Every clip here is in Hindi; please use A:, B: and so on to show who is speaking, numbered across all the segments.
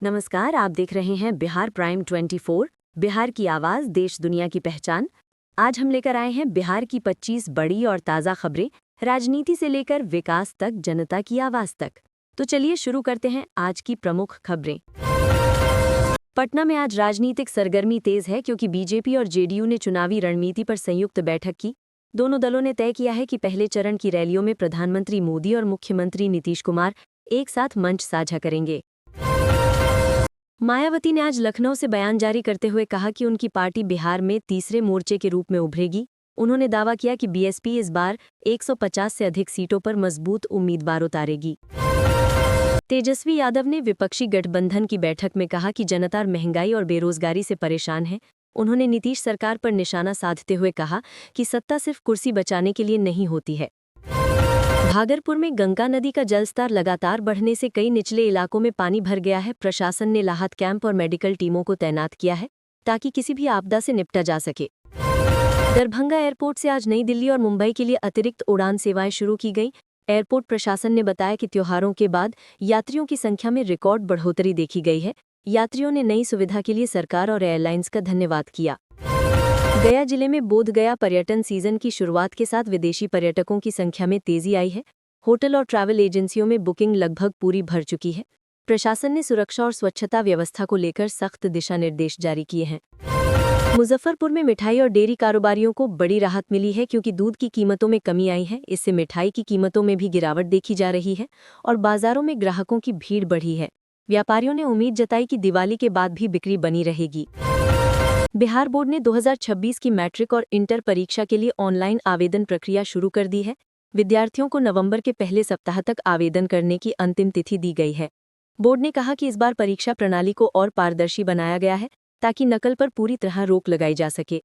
A: नमस्कार, आप देख रहे हैं बिहार प्राइम 24, बिहार की आवाज़, देश दुनिया की पहचान। आज हम लेकर आए हैं बिहार की 25 बड़ी और ताज़ा खबरें, राजनीति से लेकर विकास तक, जनता की आवाज़ तक। तो चलिए शुरू करते हैं आज की प्रमुख खबरें। पटना में आज राजनीतिक सरगर्मी तेज है क्योंकि बीजेपी और जेडीयू ने चुनावी रणनीति पर संयुक्त बैठक की। दोनों दलों ने तय किया है कि पहले चरण की रैलियों में प्रधानमंत्री मोदी और मुख्यमंत्री नीतीश कुमार एक साथ मंच साझा करेंगे। मायावती ने आज लखनऊ से बयान जारी करते हुए कहा कि उनकी पार्टी बिहार में तीसरे मोर्चे के रूप में उभरेगी। उन्होंने दावा किया कि बीएसपी इस बार 150 से अधिक सीटों पर मजबूत उम्मीदवार उतारेगी। तेजस्वी यादव ने विपक्षी गठबंधन की बैठक में कहा कि जनता महंगाई और बेरोजगारी से परेशान है। उन्होंने नीतीश सरकार पर निशाना साधते हुए कहा कि सत्ता सिर्फ कुर्सी बचाने के लिए नहीं होती है। भागलपुर में गंगा नदी का जलस्तर लगातार बढ़ने से कई निचले इलाकों में पानी भर गया है। प्रशासन ने राहत कैंप और मेडिकल टीमों को तैनात किया है ताकि किसी भी आपदा से निपटा जा सके। दरभंगा एयरपोर्ट से आज नई दिल्ली और मुंबई के लिए अतिरिक्त उड़ान सेवाएं शुरू की गईं। एयरपोर्ट प्रशासन ने बताया कि त्योहारों के बाद यात्रियों की संख्या में रिकॉर्ड बढ़ोतरी देखी गई है। यात्रियों ने नई सुविधा के लिए सरकार और एयरलाइंस का धन्यवाद किया। गया जिले में बोधगया पर्यटन सीजन की शुरुआत के साथ विदेशी पर्यटकों की संख्या में तेजी आई है। होटल और ट्रैवल एजेंसियों में बुकिंग लगभग पूरी भर चुकी है। प्रशासन ने सुरक्षा और स्वच्छता व्यवस्था को लेकर सख्त दिशा निर्देश जारी किए हैं। मुजफ्फरपुर में मिठाई और डेयरी कारोबारियों को बड़ी राहत मिली है क्योंकि दूध की कीमतों में कमी आई है। इससे मिठाई की कीमतों में भी गिरावट देखी जा रही है और बाजारों में ग्राहकों की भीड़ बढ़ी है। व्यापारियों ने उम्मीद जताई कि दिवाली के बाद भी बिक्री बनी रहेगी। बिहार बोर्ड ने 2026 की मैट्रिक और इंटर परीक्षा के लिए ऑनलाइन आवेदन प्रक्रिया शुरू कर दी है। विद्यार्थियों को नवंबर के पहले सप्ताह तक आवेदन करने की अंतिम तिथि दी गई है। बोर्ड ने कहा कि इस बार परीक्षा प्रणाली को और पारदर्शी बनाया गया है ताकि नकल पर पूरी तरह रोक लगाई जा सके।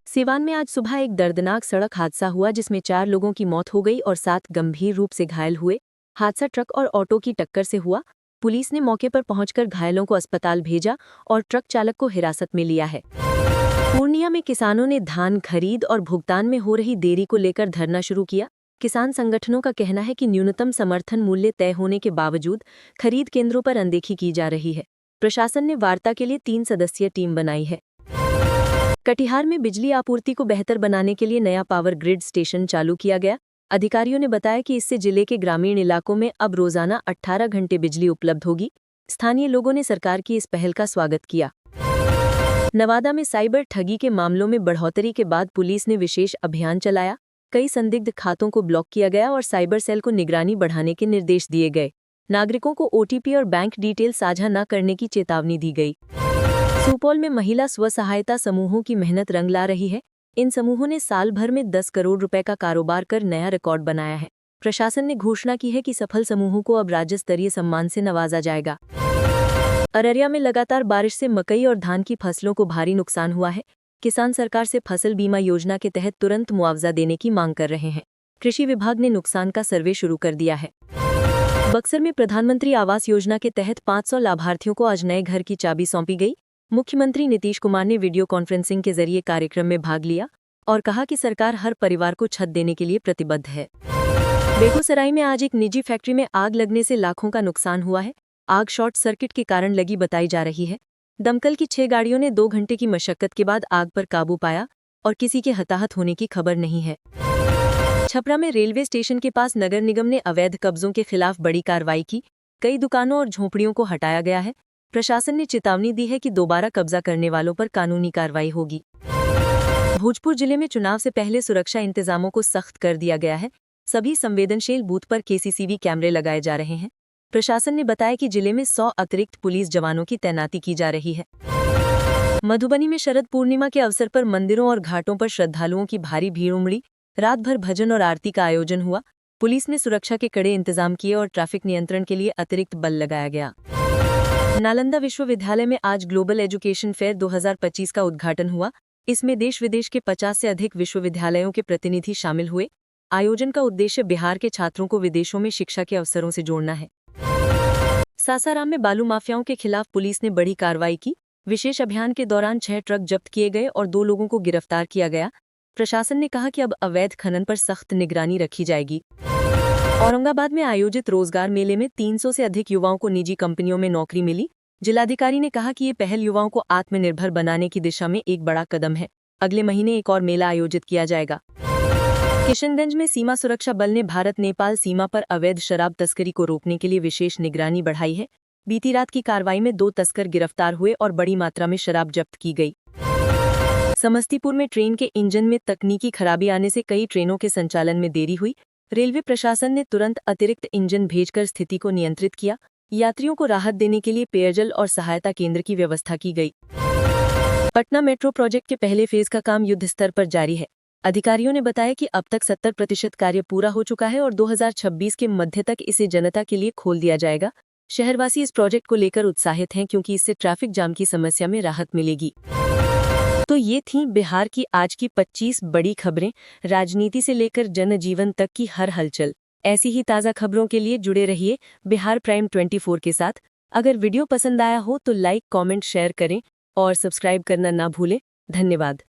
A: सिवान में आज सुबह एक दर्दनाक सड़क हादसा हुआ जिसमें 4 लोगों की मौत हो गई और 7 गंभीर रूप से घायल हुए। हादसा ट्रक और ऑटो की टक्कर से हुआ। पुलिस ने मौके पर पहुंचकर घायलों को अस्पताल भेजा और ट्रक चालक को हिरासत में लिया है। पूर्णिया में किसानों ने धान खरीद और भुगतान में हो रही देरी को लेकर धरना शुरू किया। किसान संगठनों का कहना है कि न्यूनतम समर्थन मूल्य तय होने के बावजूद खरीद केंद्रों पर अनदेखी की जा रही है। प्रशासन ने वार्ता के लिए 3 सदस्यीय टीम बनाई है। कटिहार में बिजली आपूर्ति को बेहतर बनाने के लिए नया पावर ग्रिड स्टेशन चालू किया गया। अधिकारियों ने बताया कि इससे जिले के ग्रामीण इलाकों में अब रोजाना 18 घंटे बिजली उपलब्ध होगी। स्थानीय लोगों ने सरकार की इस पहल का स्वागत किया। नवादा में साइबर ठगी के मामलों में बढ़ोतरी के बाद पुलिस ने विशेष अभियान चलाया। कई संदिग्ध खातों को ब्लॉक किया गया और साइबर सेल को निगरानी बढ़ाने के निर्देश दिए गए। नागरिकों को ओटीपी और बैंक डिटेल साझा न करने की चेतावनी दी गई। सुपौल में महिला स्वसहायता समूहों की मेहनत रंग ला रही है। इन समूहों ने साल भर में 10 करोड़ रुपए का कारोबार कर नया रिकॉर्ड बनाया है। प्रशासन ने घोषणा की है कि सफल समूहों को अब राज्य स्तरीय सम्मान से नवाजा जाएगा। अररिया में लगातार बारिश से मकई और धान की फसलों को भारी नुकसान हुआ है। किसान सरकार से फसल बीमा योजना के तहत तुरंत मुआवजा देने की मांग कर रहे हैं। कृषि विभाग ने नुकसान का सर्वे शुरू कर दिया है। बक्सर में प्रधानमंत्री आवास योजना के तहत 500 लाभार्थियों को आज नए घर की चाबी सौंपी गई। मुख्यमंत्री नीतीश कुमार ने वीडियो कॉन्फ्रेंसिंग के जरिए कार्यक्रम में भाग लिया और कहा कि सरकार हर परिवार को छत देने के लिए प्रतिबद्ध है। बेगूसराय में आज एक निजी फैक्ट्री में आग लगने से लाखों का नुकसान हुआ है। आग शॉर्ट सर्किट के कारण लगी बताई जा रही है। दमकल की 6 गाड़ियों ने 2 घंटे की मशक्कत के बाद आग पर काबू पाया और किसी के हताहत होने की खबर नहीं है। छपरा में रेलवे स्टेशन के पास नगर निगम ने अवैध कब्जों के खिलाफ बड़ी कार्रवाई की। कई दुकानों और झोंपड़ियों को हटाया गया है। प्रशासन ने चेतावनी दी है कि दोबारा कब्जा करने वालों पर कानूनी कार्रवाई होगी। भोजपुर जिले में चुनाव से पहले सुरक्षा इंतजामों को सख्त कर दिया गया है। सभी संवेदनशील बूथ पर केसीसीवी कैमरे लगाए जा रहे हैं। प्रशासन ने बताया कि जिले में 100 अतिरिक्त पुलिस जवानों की तैनाती की जा रही है। मधुबनी में शरद पूर्णिमा के अवसर पर मंदिरों और घाटों पर श्रद्धालुओं की भारी भीड़ उमड़ी। रात भर भजन और आरती का आयोजन हुआ। पुलिस ने सुरक्षा के कड़े इंतजाम किए और ट्रैफिक नियंत्रण के लिए अतिरिक्त बल लगाया गया। नालंदा विश्वविद्यालय में आज ग्लोबल एजुकेशन फेयर 2025 का उद्घाटन हुआ। इसमें देश विदेश के 50 से अधिक विश्वविद्यालयों के प्रतिनिधि शामिल हुए। आयोजन का उद्देश्य बिहार के छात्रों को विदेशों में शिक्षा के अवसरों से जोड़ना है। सासाराम में बालू माफियाओं के खिलाफ पुलिस ने बड़ी कार्रवाई की। विशेष अभियान के दौरान 6 ट्रक जब्त किए गए और 2 लोगों को गिरफ्तार किया गया। प्रशासन ने कहा कि अब अवैध खनन पर सख्त निगरानी रखी जाएगी। औरंगाबाद में आयोजित रोजगार मेले में 300 से अधिक युवाओं को निजी कंपनियों में नौकरी मिली। जिलाधिकारी ने कहा कि ये पहल युवाओं को आत्मनिर्भर बनाने की दिशा में एक बड़ा कदम है। अगले महीने एक और मेला आयोजित किया जाएगा। किशनगंज में सीमा सुरक्षा बल ने भारत नेपाल सीमा पर अवैध शराब तस्करी को रोकने के लिए विशेष निगरानी बढ़ाई है। बीती रात की कार्रवाई में 2 तस्कर गिरफ्तार हुए और बड़ी मात्रा में शराब जब्त की गई। समस्तीपुर में ट्रेन के इंजन में तकनीकी खराबी आने से कई ट्रेनों के संचालन में देरी हुई। रेलवे प्रशासन ने तुरंत अतिरिक्त इंजन भेजकर स्थिति को नियंत्रित किया। यात्रियों को राहत देने के लिए पेयजल और सहायता केंद्र की व्यवस्था की गई। पटना मेट्रो प्रोजेक्ट के पहले फेज का काम युद्ध स्तर पर जारी है। अधिकारियों ने बताया कि अब तक 70% कार्य पूरा हो चुका है और 2026 के मध्य तक इसे जनता के लिए खोल दिया जाएगा। शहरवासी इस प्रोजेक्ट को लेकर उत्साहित हैं क्योंकि इससे ट्रैफिक जाम की समस्या में राहत मिलेगी। तो ये थीं बिहार की आज की 25 बड़ी खबरें, राजनीति से लेकर जनजीवन तक की हर हलचल। ऐसी ही ताज़ा खबरों के लिए जुड़े रहिए बिहार प्राइम 24 के साथ। अगर वीडियो पसंद आया हो तो लाइक, कमेंट, शेयर करें और सब्सक्राइब करना ना भूलें। धन्यवाद।